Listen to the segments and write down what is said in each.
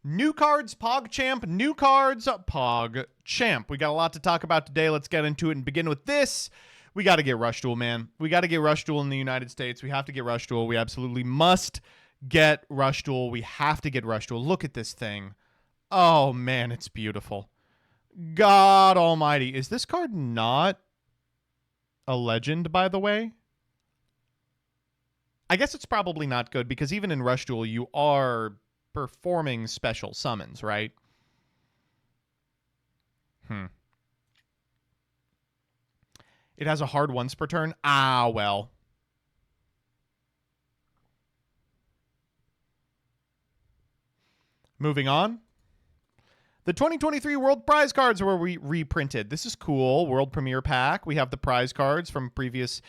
New cards, PogChamp. New cards, PogChamp. We got a lot to talk about today. Let's get into it and begin with this. We got to get Rush Duel, man. We got to get Rush Duel in the United States. We have to get Rush Duel. We absolutely must get Rush Duel. We have to get Rush Duel. Look at this thing. Oh, man, it's beautiful. God almighty. Is this card not a legend, by the way? I guess it's probably not good because even in Rush Duel, you are performing special summons, right? It has a hard once per turn. Ah, well. Moving on. The 2023 World Prize cards were reprinted. This is cool. World Premiere Pack. We have the prize cards from previous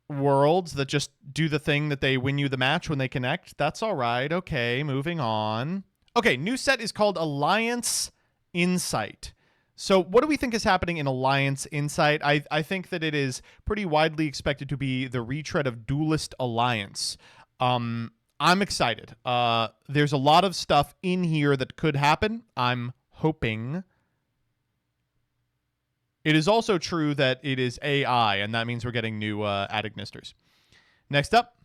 worlds that just do the thing that they win you the match when they connect. That's all right. Okay, moving on. Okay, new set is called Alliance Insight. So what do we think is happening in Alliance Insight? I think that it is pretty widely expected to be the retread of Duelist Alliance. I'm excited. There's a lot of stuff in here that could happen. I'm hoping. It is also true that it is AI, and that means we're getting new Adignisters. Next up,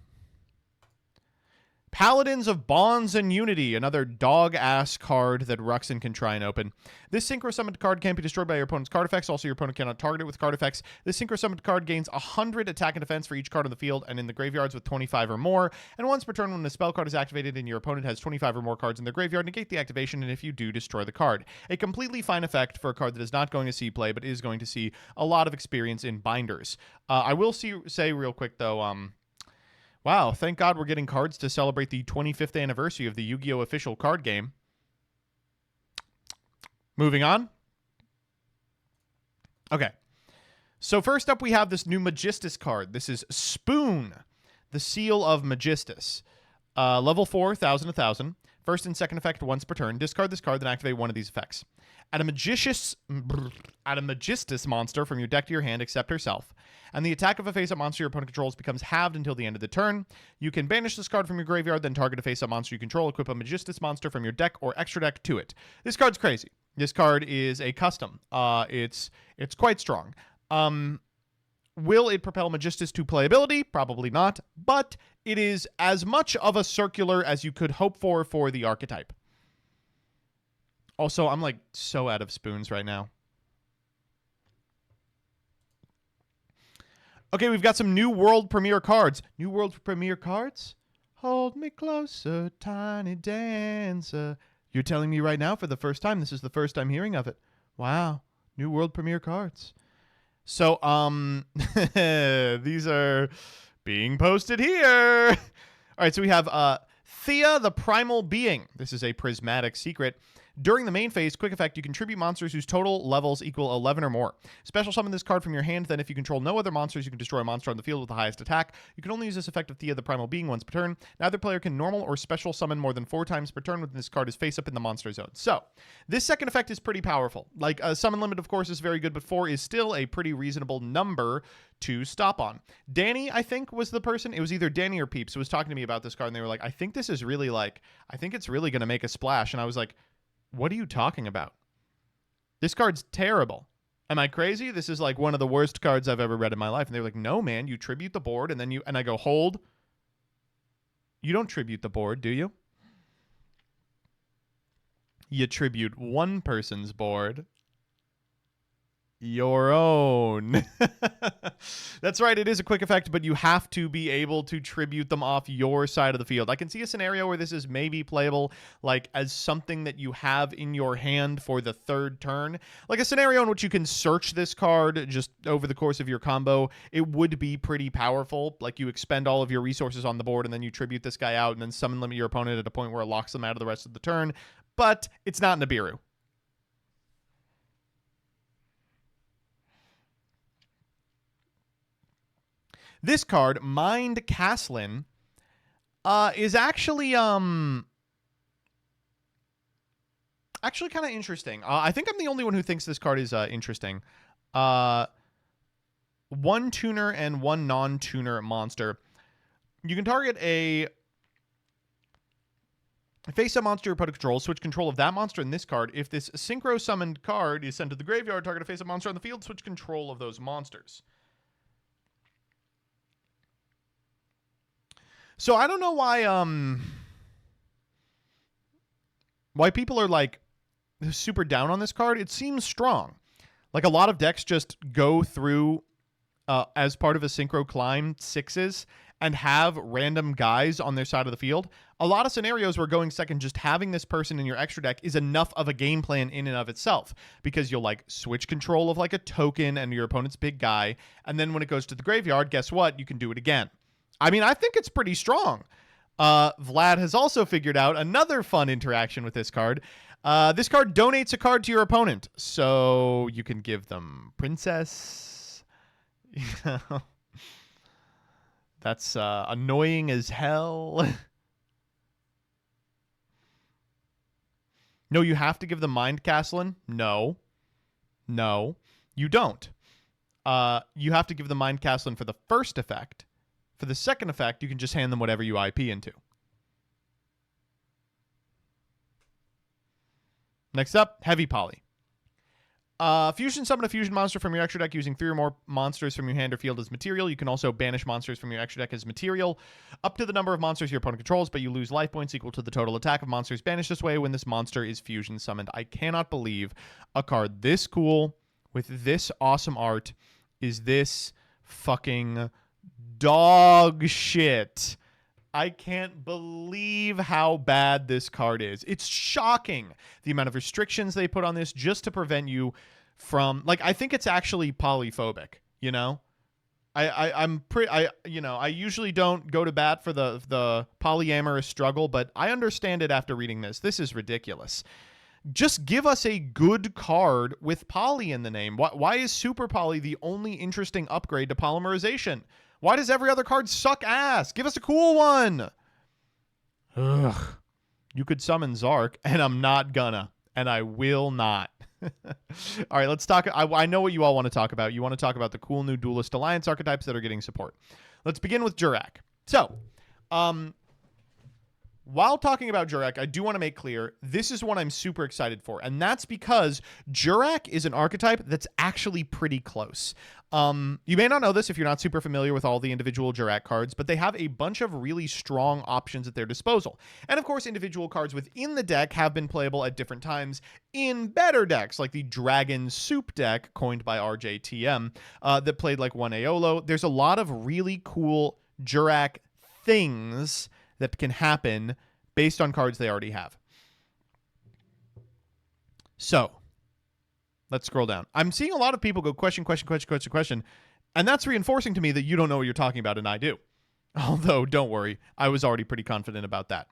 Paladins of Bonds and Unity, another dog-ass card that Ruxin can try and open. This synchro-summoned card can't be destroyed by your opponent's card effects. Also, your opponent cannot target it with card effects. This synchro-summoned card gains 100 attack and defense for each card on the field and in the graveyards with 25 or more. And once per turn, when the spell card is activated and your opponent has 25 or more cards in their graveyard, negate the activation, and if you do, destroy the card. A completely fine effect for a card that is not going to see play, but is going to see a lot of experience in binders. I will say real quick, though, wow, thank God we're getting cards to celebrate the 25th anniversary of the Yu-Gi-Oh! Official card game. Moving on. Okay. So first up, we have this new Magistus card. This is Spoon, the Seal of Magistus. Level 4, 1,000, 1,000. First and second effect once per turn. Discard this card, then activate one of these effects. Add a Magistus monster from your deck to your hand, except herself. And the attack of a face-up monster your opponent controls becomes halved until the end of the turn. You can banish this card from your graveyard, then target a face-up monster you control. Equip a Magistus monster from your deck or extra deck to it. This card's crazy. This card is a custom. It's quite strong. Will it propel Magistus to playability? Probably not. But it is as much of a circular as you could hope for the archetype. Also, I'm like so out of spoons right now. Okay, we've got some new world premiere cards. New world premiere cards? Hold me closer, tiny dancer. You're telling me right now for the first time, this is the first I'm hearing of it. Wow, new world premiere cards. So, these are being posted here. All right, so we have Thea, the Primal Being. This is a prismatic secret. During the main phase, quick effect, you can tribute monsters whose total levels equal 11 or more. Special summon this card from your hand, then if you control no other monsters, you can destroy a monster on the field with the highest attack. You can only use this effect of Thea the Primal Being once per turn. Neither player can normal or special summon more than 4 times per turn when this card is face up in the monster zone. So, this second effect is pretty powerful. Like, summon limit, of course, is very good, but 4 is still a pretty reasonable number to stop on. Danny, I think, was the person. It was either Danny or Peeps who was talking to me about this card, and they were like, I think this is really I think it's really going to make a splash. And I was like, what are you talking about? This card's terrible. Am I crazy? This is like one of the worst cards I've ever read in my life. And they were like, no, man, you tribute the board and then and I go, hold. You don't tribute the board, do you? You tribute one person's board. Your own. That's right, it is a quick effect, but you have to be able to tribute them off your side of the field. I can see a scenario where this is maybe playable like as something that you have in your hand for the third turn. Like a scenario in which you can search this card just over the course of your combo. It would be pretty powerful. Like you expend all of your resources on the board and then you tribute this guy out and then summon limit your opponent at a point where it locks them out of the rest of the turn. But it's not Nibiru. This card, Mind Castlin, is actually kind of interesting. I think I'm the only one who thinks this card is interesting. One tuner and one non-tuner monster. You can target a Face a monster your opponent controls, switch control of that monster in this card. If this synchro summoned card is sent to the graveyard, target a face up monster on the field, switch control of those monsters. So I don't know why people are like super down on this card. It seems strong. Like a lot of decks just go through as part of a synchro climb 6s and have random guys on their side of the field. A lot of scenarios where going second, just having this person in your extra deck is enough of a game plan in and of itself, because you'll like switch control of like a token and your opponent's big guy, and then when it goes to the graveyard, guess what? You can do it again. I mean, I think it's pretty strong. Vlad has also figured out another fun interaction with this card. This card donates a card to your opponent, so you can give them Princess. That's annoying as hell. No, you have to give them Mind Castling. No, you don't. You have to give them Mind Castling for the first effect. For the second effect, you can just hand them whatever you IP into. Next up, Heavy Poly. Fusion summon a fusion monster from your extra deck using 3 or more monsters from your hand or field as material. You can also banish monsters from your extra deck as material, up to the number of monsters your opponent controls, but you lose life points equal to the total attack of monsters banished this way when this monster is fusion summoned. I cannot believe a card this cool with this awesome art is this fucking dog shit. I can't believe how bad this card is. It's shocking the amount of restrictions they put on this just to prevent you from, like, I think it's actually polyphobic, you know? I usually don't go to bat for the polyamorous struggle, but I understand it after reading this. This is ridiculous. Just give us a good card with poly in the name. Why is Super Poly the only interesting upgrade to polymerization? Why does every other card suck ass? Give us a cool one. Ugh. You could summon Zark, and I'm not gonna. And I will not. All right, let's talk. I know what you all want to talk about. You want to talk about the cool new Duelist Alliance archetypes that are getting support. Let's begin with Jurrac. So, while talking about Jurrac, I do want to make clear, this is one I'm super excited for, and that's because Jurrac is an archetype that's actually pretty close. You may not know this if you're not super familiar with all the individual Jurrac cards, but they have a bunch of really strong options at their disposal. And of course, individual cards within the deck have been playable at different times in better decks, like the Dragon Soup deck, coined by RJTM, that played like 1 Aolo. There's a lot of really cool Jurrac things that can happen based on cards they already have. So, let's scroll down. I'm seeing a lot of people go question, and that's reinforcing to me that you don't know what you're talking about, and I do. Although, don't worry, I was already pretty confident about that.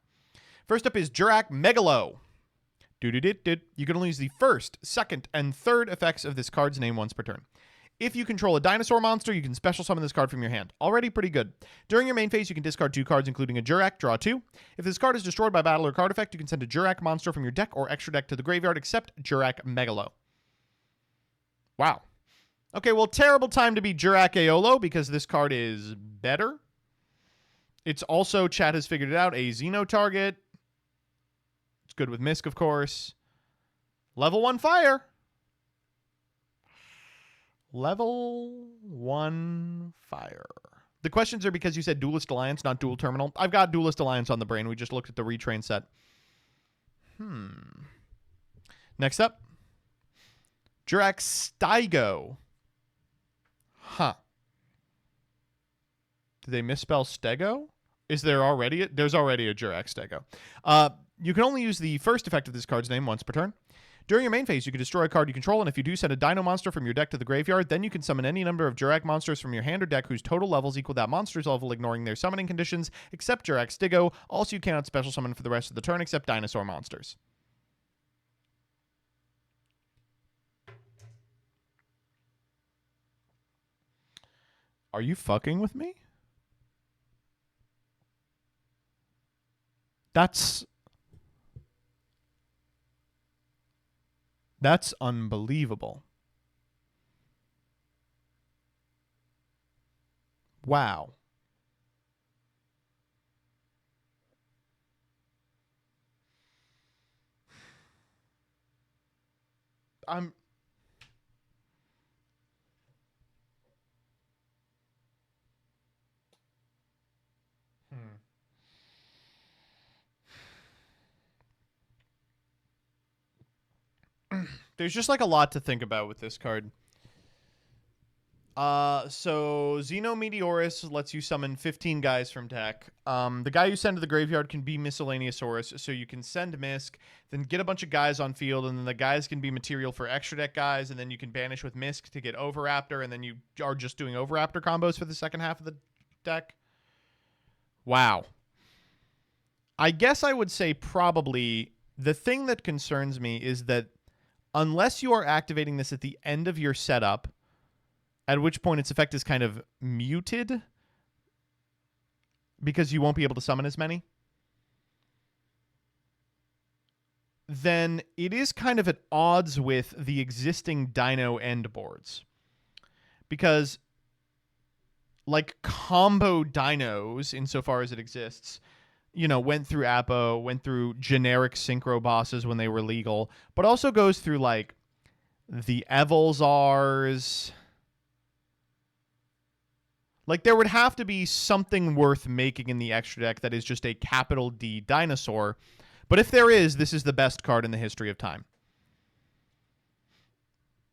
First up is Jurrac Megalo. You can only use the first, second, and third effects of this card's name once per turn. If you control a dinosaur monster, you can special summon this card from your hand. Already pretty good. During your main phase, you can discard 2 cards, including a Jurrac, draw 2. If this card is destroyed by battle or card effect, you can send a Jurrac monster from your deck or extra deck to the graveyard, except Jurrac Megalo. Wow. Okay, well, terrible time to be Jurrac Aolo, because this card is better. It's also, chat has figured it out, a Xeno target. It's good with Misk, of course. Level 1 fire. Level 1 fire. The questions are because you said Duelist Alliance, not Dual Terminal. I've got Duelist Alliance on the brain. We just looked at the retrain set. Next up, Jurrac Stego. Huh. Did they misspell Stego? Is there already there's already a Jurrac Stego. You can only use the first effect of this card's name once per turn. During your main phase, you can destroy a card you control, and if you do, send a Dino monster from your deck to the graveyard. Then you can summon any number of Jurrac monsters from your hand or deck whose total levels equal that monster's level, ignoring their summoning conditions, except Jurrac Stego. Also, you cannot special summon for the rest of the turn except dinosaur monsters. Are you fucking with me? That's unbelievable. Wow. I'm... There's just like a lot to think about with this card. So Xeno Meteorus lets you summon 15 guys from deck. The guy you send to the graveyard can be Miscellaneousaurus, so you can send Misk, then get a bunch of guys on field, and then the guys can be material for extra deck guys, and then you can banish with Misk to get Overraptor, and then you are just doing Overraptor combos for the second half of the deck. Wow. I guess I would say probably the thing that concerns me is that unless you are activating this at the end of your setup, at which point its effect is kind of muted because you won't be able to summon as many, then it is kind of at odds with the existing Dino end boards. Because, like, combo dinos, insofar as it exists, you know, went through Apo, went through generic synchro bosses when they were legal, but also goes through, like, the Evolzars. Like, there would have to be something worth making in the extra deck that is just a capital D dinosaur. But if there is, this is the best card in the history of time.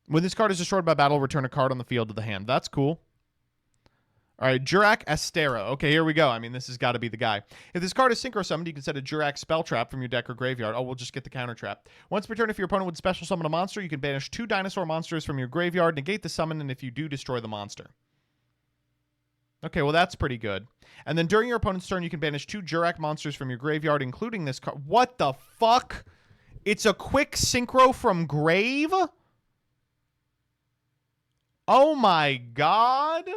When this card is destroyed by battle, return a card on the field to the hand. That's cool. All right, Jurrac Astera. Okay, here we go. I mean, this has got to be the guy. If this card is synchro summoned, you can set a Jurrac spell trap from your deck or graveyard. Oh, we'll just get the counter trap. Once per turn, if your opponent would special summon a monster, you can banish 2 dinosaur monsters from your graveyard, negate the summon, and if you do, destroy the monster. Okay, well, that's pretty good. And then during your opponent's turn, you can banish 2 Jurrac monsters from your graveyard, including this card. What the fuck? It's a quick synchro from grave? Oh my god.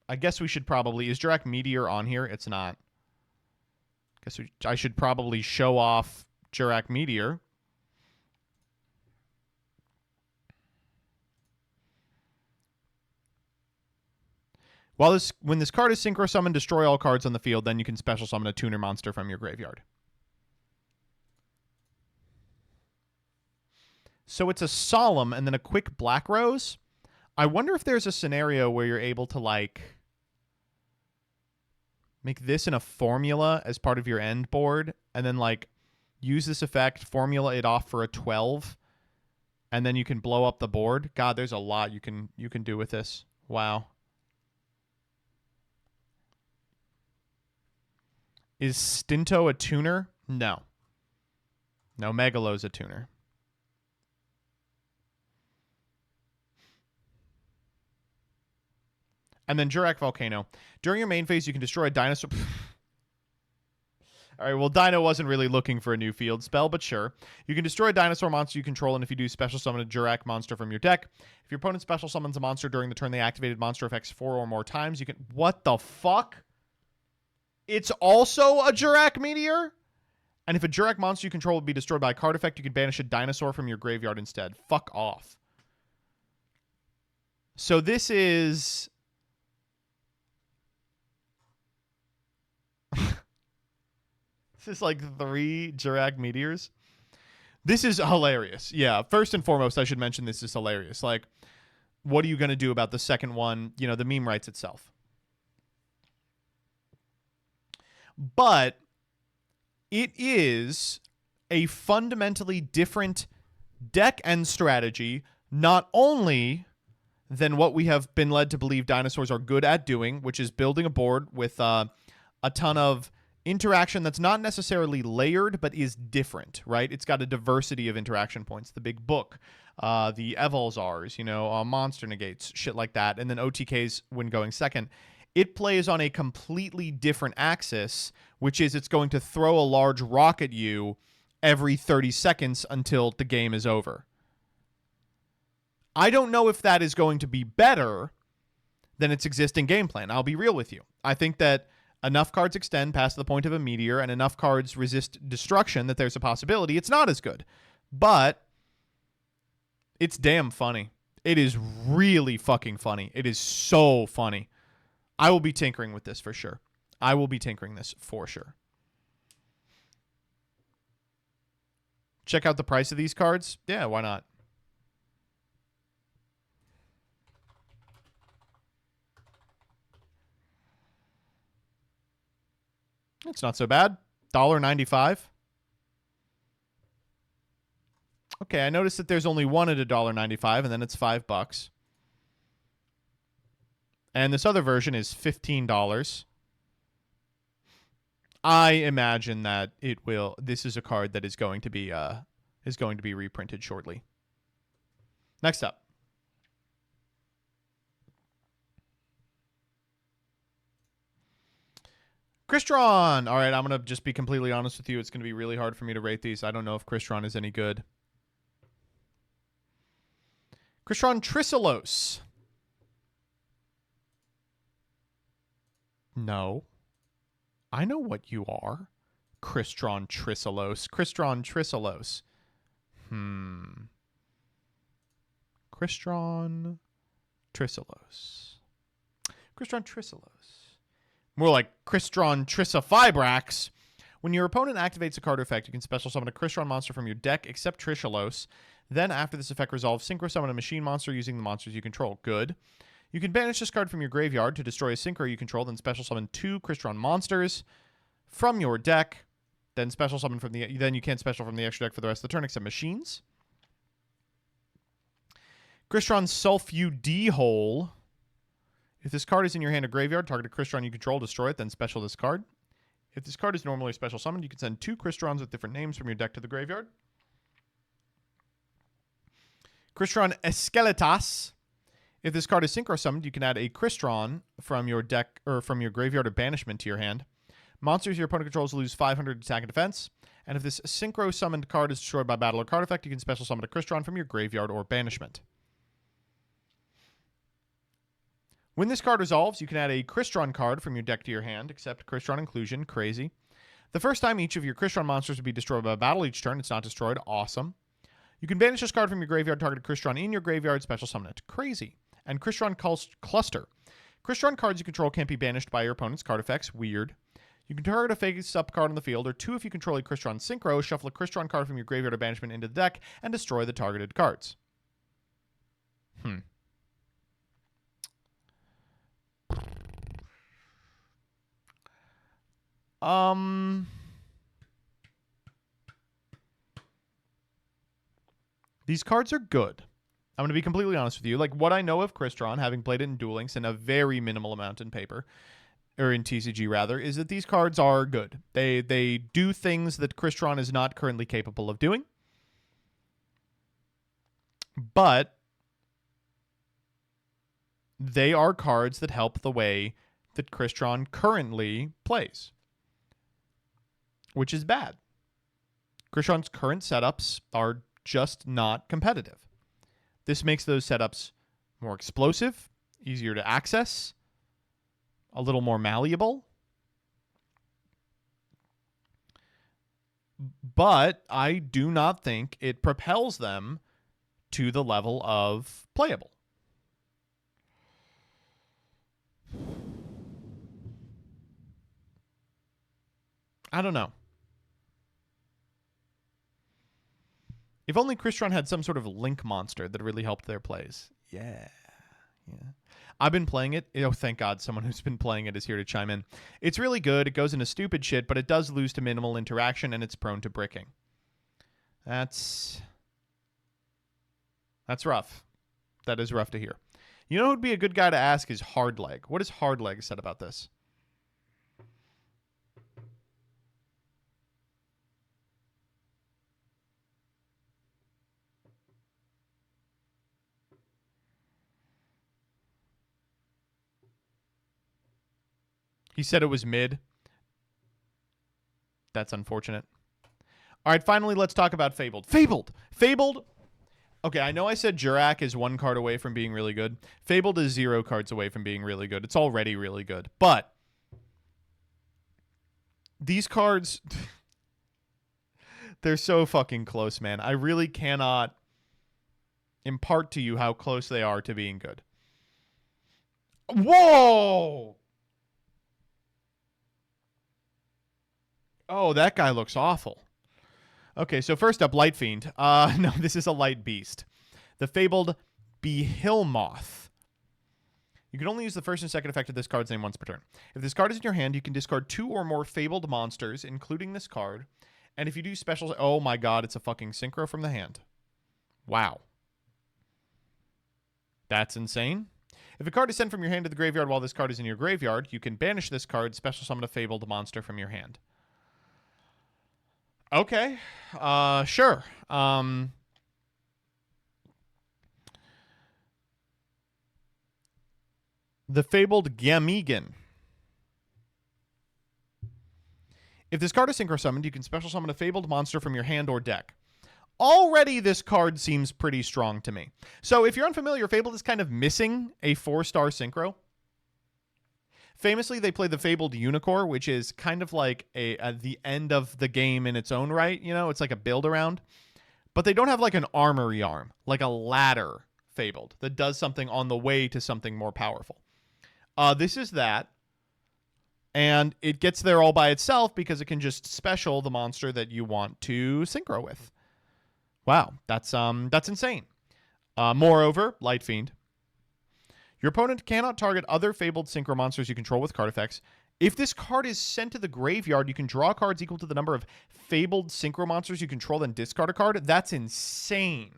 I guess we should probably... Is Jurrac Meteor on here? It's not. I should probably show off Jurrac Meteor. When this card is synchro summoned, destroy all cards on the field, then you can special summon a tuner monster from your graveyard. So it's a Solemn and then a quick Black Rose. I wonder if there's a scenario where you're able to, like, make this in a formula as part of your end board, and then, like, use this effect, formula it off for a 12, and then you can blow up the board. God, there's a lot you can do with this. Wow. Is Stinto a tuner? No. No, Megalo's a tuner. And then Jurrac Volcano. During your main phase, you can destroy a dinosaur... All right, well, Dino wasn't really looking for a new field spell, but sure. You can destroy a dinosaur monster you control, and if you do, special summon a Jurrac monster from your deck. If your opponent special summons a monster during the turn they activated monster effects 4 or more times, you can... What the fuck? It's also a Jurrac Meteor? And if a Jurrac monster you control would be destroyed by a card effect, you can banish a dinosaur from your graveyard instead. Fuck off. So this is... This is like 3 Jurrac Meteors. This is hilarious. Yeah, first and foremost, I should mention this is hilarious. Like, what are you going to do about the second one? You know, the meme writes itself. But it is a fundamentally different deck and strategy, not only than what we have been led to believe dinosaurs are good at doing, which is building a board with a ton of interaction that's not necessarily layered, but is different, right? It's got a diversity of interaction points. The big book, the Evolzars, you know, monster negates, shit like that. And then OTKs when going second. It plays on a completely different axis, which is it's going to throw a large rock at you every 30 seconds until the game is over. I don't know if that is going to be better than its existing game plan. I'll be real with you. I think that enough cards extend past the point of a meteor and enough cards resist destruction that there's a possibility it's not as good. But it's damn funny. It is really fucking funny. It is so funny. I will be tinkering with this for sure. I will be tinkering this for sure. check out the price of these cards? Yeah, why not? It's not so bad. $1.95. Okay, I noticed that there's only one at $1.95, and then it's $5. And this other version is $15. I imagine that it will. This is a card that is going to be reprinted shortly. Next up. Crystron. All right, I'm going to just be completely honest with you. It's going to be really hard for me to rate these. I don't know if Crystron is any good. Crystron Trisilos. No. I know what you are. Crystron Trisilos. Crystron Trisilos. Crystron Trisilos. Crystron Trisilos. More like Crystron Trisifibrax. When your opponent activates a card effect, you can special summon a Crystron monster from your deck, except Trisilos. Then, after this effect resolves, synchro summon a machine monster using the monsters you control. Good. You can banish this card from your graveyard to destroy a synchro you control, then special summon 2 Crystron monsters from your deck. Then special summon from the. Then you can't special from the extra deck for the rest of the turn, except machines. Crystron Sulfudihole. If this card is in your hand or graveyard, target a Crystron you control, destroy it, then special this card. If this card is normally special summoned, you can send 2 Crystrons with different names from your deck to the graveyard. Crystron Esqueletas. If this card is synchro summoned, you can add a Crystron from your deck or from your graveyard or banishment to your hand. Monsters your opponent controls lose 500 attack and defense. And if this synchro summoned card is destroyed by battle or card effect, you can special summon a Crystron from your graveyard or banishment. When this card resolves, you can add a Crystron card from your deck to your hand, except Crystron Inclusion. Crazy. The first time each of your Crystron monsters will be destroyed by battle each turn, it's not destroyed. Awesome. You can banish this card from your graveyard, target a Crystron in your graveyard, special summon it. Crazy. And Crystron Cluster. Crystron cards you control can't be banished by your opponent's card effects. Weird. You can target a face-up card on the field, or 2 if you control a Crystron Synchro, shuffle a Crystron card from your graveyard or banishment into the deck, and destroy the targeted cards. These cards are good. I'm going to be completely honest with you. Like, what I know of Crystron, having played it in Duel Links and a very minimal amount in paper, or in TCG rather, is that these cards are good. They do things that Crystron is not currently capable of doing. But they are cards that help the way that Crystron currently plays, which is bad. Crystron's current setups are just not competitive. This makes those setups more explosive, easier to access, a little more malleable. But I do not think it propels them to the level of playable. I don't know. If only Crystron had some sort of link monster that really helped their plays. Yeah. I've been playing it. Oh, thank God someone who's been playing it is here to chime in. It's really good. It goes into stupid shit, but it does lose to minimal interaction, and it's prone to bricking. That's rough. That is rough to hear. You know who would be a good guy to ask is Hardleg. What has Hardleg said about this? He said it was mid. That's unfortunate. All right, finally, let's talk about Fabled. Fabled! Okay, I know I said Jurrac is 1 card away from being really good. Fabled is 0 cards away from being really good. It's already really good. But these cards, they're so fucking close, man. I really cannot impart to you how close they are to being good. Whoa! Oh, that guy looks awful. Okay, so first up, Light Fiend. No, this is a light beast. The Fabled Behemoth. You can only use the first and second effect of this card's name once per turn. If this card is in your hand, you can discard 2 or more Fabled monsters, including this card. And if you do specials... Oh my god, it's a fucking synchro from the hand. Wow. That's insane. If a card is sent from your hand to the graveyard while this card is in your graveyard, you can banish this card, special summon a Fabled monster from your hand. Okay. Sure. The Fabled Gamigan. If this card is synchro summoned, you can special summon a Fabled monster from your hand or deck. Already, this card seems pretty strong to me. So, if you're unfamiliar, Fabled is kind of missing a 4-star synchro. Famously, they play the Fabled Unicorn, which is kind of like the end of the game in its own right. You know, it's like a build-around. But they don't have like an armory arm, like a ladder Fabled, that does something on the way to something more powerful. This is that. And it gets there all by itself because it can just special the monster that you want to synchro with. Wow, that's insane. Moreover, Light Fiend. Your opponent cannot target other Fabled synchro monsters you control with card effects. If this card is sent to the graveyard, you can draw cards equal to the number of Fabled synchro monsters you control, then discard a card. That's insane.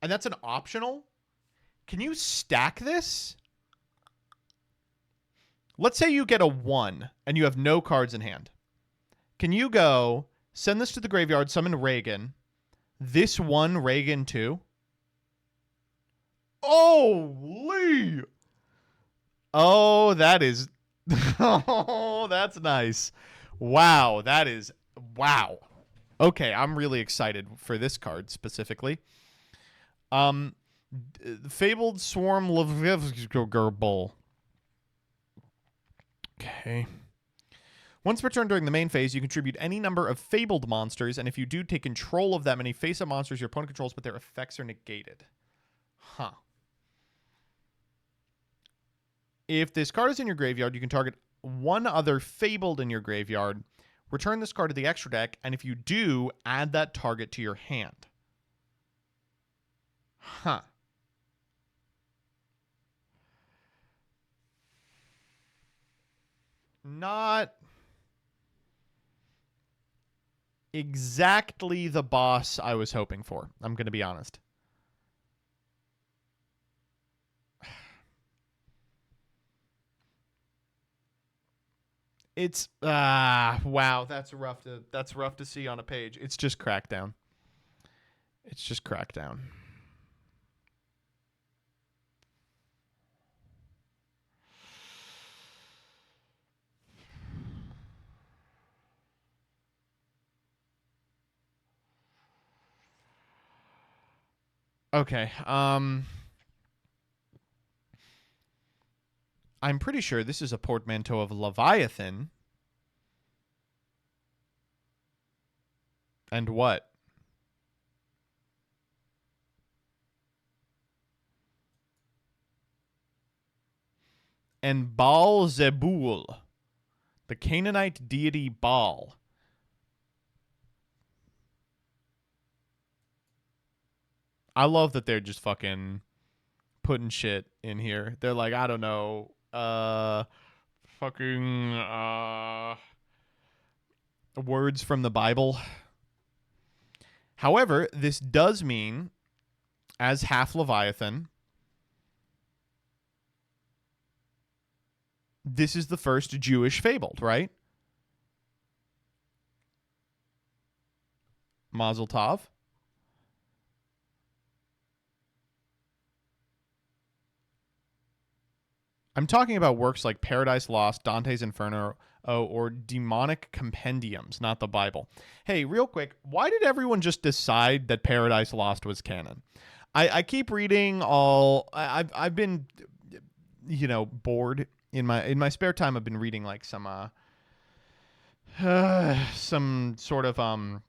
And that's an optional? Can you stack this? Let's say you get a 1 and you have no cards in hand. Can you go, send this to the graveyard, summon Reagan, this 1 Reagan 2? Holy! Oh, that is... Oh, that's nice. Wow, that is... Wow. Okay, I'm really excited for this card specifically. Fabled Swarm Levgerbull. Okay. Once per turn during the main phase, you contribute any number of Fabled monsters, and if you do, take control of that many face-up monsters your opponent controls, but their effects are negated. Huh. If this card is in your graveyard, you can target 1 other Fabled in your graveyard, return this card to the extra deck, and if you do, add that target to your hand. Huh. Not exactly the boss I was hoping for. I'm going to be honest. It's wow, that's rough to see on a page. It's just Crackdown. It's just Crackdown. Okay, I'm pretty sure this is a portmanteau of Leviathan. And what? And Baal Zebul, the Canaanite deity Baal. I love that they're just fucking putting shit in here. They're like, I don't know, words from the Bible. However, this does mean, as half Leviathan, this is the first Jewish Fabled, right? Mazel tov. I'm talking about works like Paradise Lost, Dante's Inferno, or demonic compendiums, not the Bible. Hey, real quick, why did everyone just decide that Paradise Lost was canon? I keep reading all... I've been, you know, bored. In my spare time, I've been reading like some sort of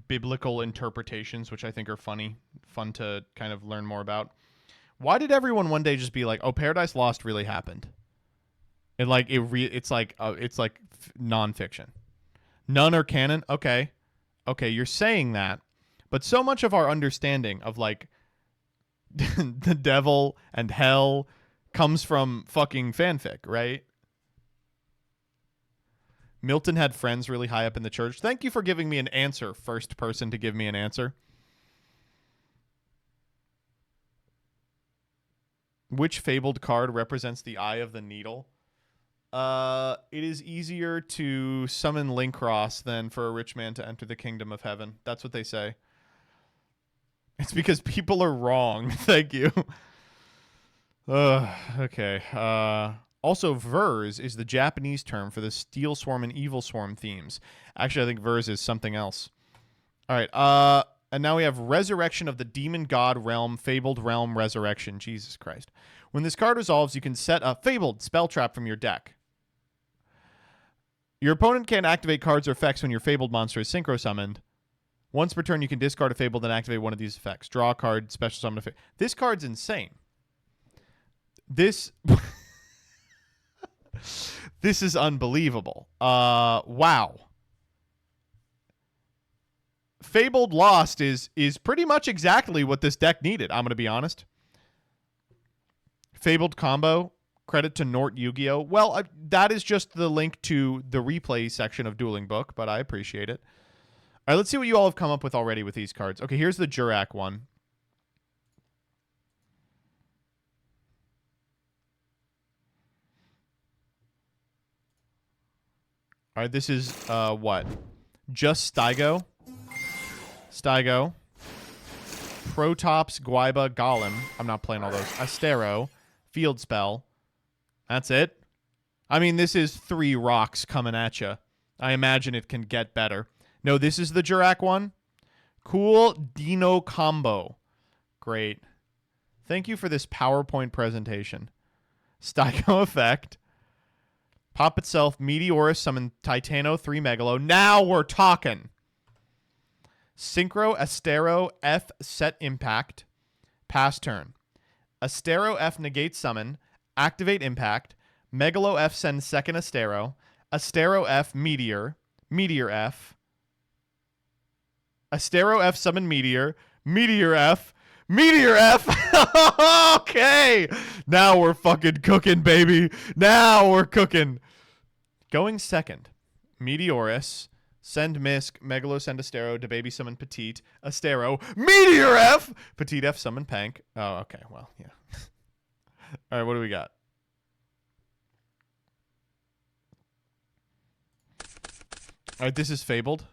biblical interpretations, which I think are fun to kind of learn more about. Why did everyone one day just be like, "Oh, Paradise Lost really happened"? And like it's like nonfiction. None are canon? Okay. Okay, you're saying that. But so much of our understanding of, like, the devil and hell comes from fucking fanfic, right? Milton had friends really high up in the church. Thank you for giving me an answer, first person to give me an answer. Which fabled card represents the eye of the needle? It is easier to summon Linkross than for a rich man to enter the kingdom of heaven. That's what they say. It's because people are wrong. Thank you. Okay. Also, Verse is the Japanese term for the Steel Swarm and Evil Swarm themes. Actually, I think Verse is something else. All right. And now we have Resurrection of the Demon God Realm, Fabled Realm Resurrection. Jesus Christ. When this card resolves, you can set a Fabled spell trap from your deck. Your opponent can't activate cards or effects when your Fabled monster is synchro summoned. Once per turn, you can discard a Fabled and activate one of these effects. Draw a card, special summon a Fabled. This card's insane. This... This is unbelievable. Wow. Fabled Lost is pretty much exactly what this deck needed, I'm going to be honest. Fabled combo, credit to Nort Yu-Gi-Oh! Well, that is just the link to the replay section of Dueling Book, but I appreciate it. All right, let's see what you all have come up with already with these cards. Okay, here's the Jurrac one. All right, this is, what? Just Stygo. Stygo. Protops, Guaiba, Golem. I'm not playing all those. Astero. Field Spell. That's it. I mean, this is 3 rocks coming at you. I imagine it can get better. No, this is the Jurrac one. Cool Dino combo. Great. Thank you for this PowerPoint presentation. Stygo effect. Pop itself, Meteorus, summon Titano, 3 Megalo. Now we're talking. Synchro, Astero, F, set impact. Pass turn. Astero, F, negate summon. Activate impact. Megalo, F, send second Astero. Astero, F, Meteor. Meteor, F. Astero, F, summon Meteor. Meteor, F. Meteor F. Okay. Now we're fucking cooking, baby. Now we're cooking. Going second. Meteorus. Send Misk. Megalo send Astero. To baby summon Petite. Astero. Meteor F. Petite F summon Pank. Oh, okay. Well, yeah. All right, what do we got? All right, this is Fabled.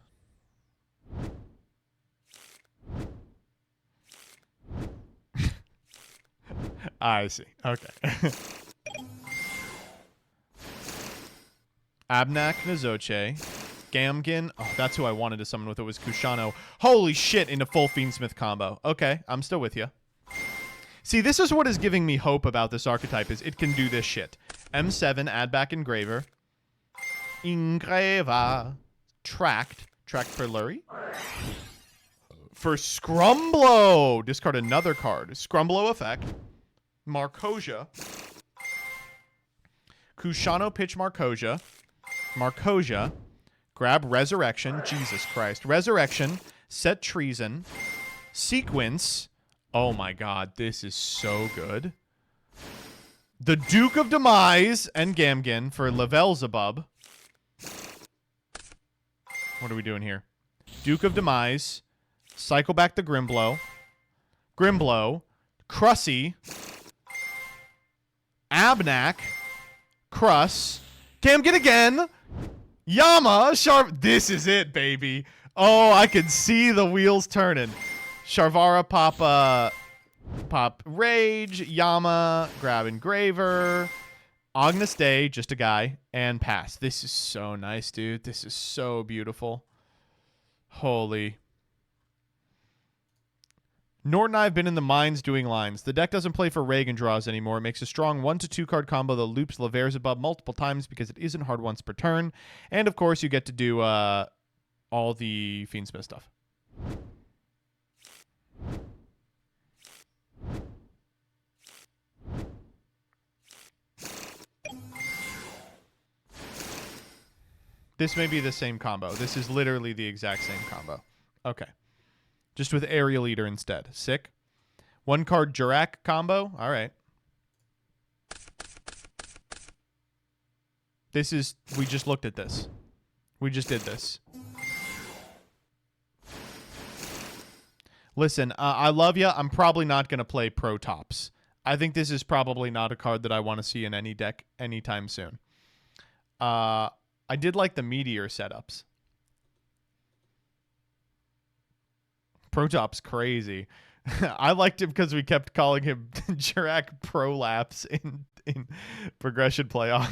I see. Okay. Abnak, Nazoche. Gamgin. Oh, that's who I wanted to summon with. It was Kushano. Holy shit, into full Fiendsmith combo. Okay, I'm still with you. See, this is what is giving me hope about this archetype, is it can do this shit. M7, add back Engraver. Engraver. Tracked. Tracked for Lurie. For Scrumblow. Discard another card. Scrumblow effect. Marcosia. Kushano pitch Marcosia. Marcosia. Grab Resurrection. Jesus Christ. Resurrection. Set Treason. Sequence. Oh my god, this is so good. The Duke of Demise and Gamgin for Lavelzebub. What are we doing here? Duke of Demise. Cycle back the Grimblow. Grimblow. Crussy. Abnak. Cruss. Gamgin again. Yama. Sharp. This is it, baby. Oh, I can see the wheels turning. Sharvara pop Rage, Yama, grab Engraver, Agnus Day, just a guy, and pass. This is so nice, dude. This is so beautiful. Holy. Nort and I have been in the mines doing lines. The deck doesn't play for Reagan draws anymore. It makes a strong 1-2 card combo that loops Laverzabub multiple times because it isn't hard once per turn. And, of course, you get to do all the Fiendsmith stuff. This may be the same combo. This is literally the exact same combo. Okay. Just with Aerial Eater instead. Sick. 1 card Jurrac combo. All right. This is... We just looked at this. We just did this. Listen, I love you. I'm probably not going to play Pro Tops. I think this is probably not a card that I want to see in any deck anytime soon. I did like the Meteor setups. Pro Top's crazy. I liked him because we kept calling him Jurrac Prolapse in progression playoffs.